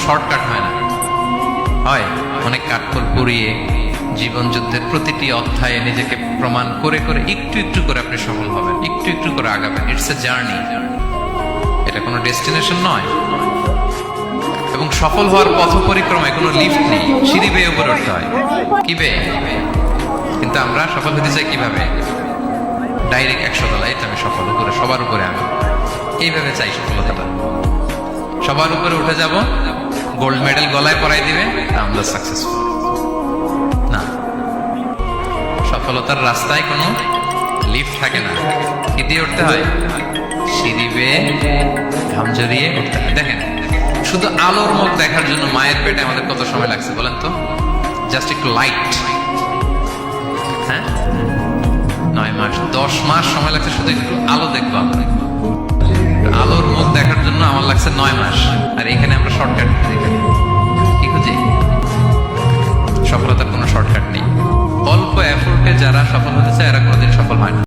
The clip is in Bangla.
শর্টকাট হয় না, হয় অনেক কাঠখড় পুড়িয়ে জীবন যুদ্ধের প্রতিটি অধ্যায়ে নিজেকে প্রমাণ করে করে একটু একটু করে আপনি সফল হবেন, একটু একটু করে আগাবেন। ইটস এ জার্নি, এটা কোনো ডেস্টিনেশন নয়। এবং সফল হওয়ার পথ পরিক্রমায় কোনো লিফট নেই, সিঁড়ি বেয়ে উপরে উঠতে হয়। কি বেয়ে? কিন্তু আমরা সফল হতে চাই কিভাবে? ডাইরেক্ট 100 তলায় আমি সফল, উপরে সবার উপরে আমি, এইভাবে চাই সফলতাটা। সবার উপরে উঠে যাব, গোল্ড মেডেল গলায় পরাই দিবে, আমরা সাকসেসফুল না। সফলতার রাস্তায় কোনো লিফট থাকে না, কি দিয়ে উঠতে হয়? সিঁড়ি বেয়ে ঘাম জড়িয়ে উঠতে হয়। দেখেন, শুধু আলোর মুখ দেখার জন্য মায়ের পেটে আমাদের কত সময় লাগছে বলেন তো? জাস্ট একটু লাইট, হ্যাঁ 9 মাস 10 মাস সময় লাগছে শুধু একটু আলো দেখবো। আমরা আলোর মুখ দেখার জন্য আমার লাগছে 9 মাস, আর এখানে আমরা শর্টকাট কি খুঁজি? সফলতার কোনো শর্টকাট নেই। অল্প এফোর্টে যারা সফল হতে চায় এরা কোনোদিন সফল হয় না।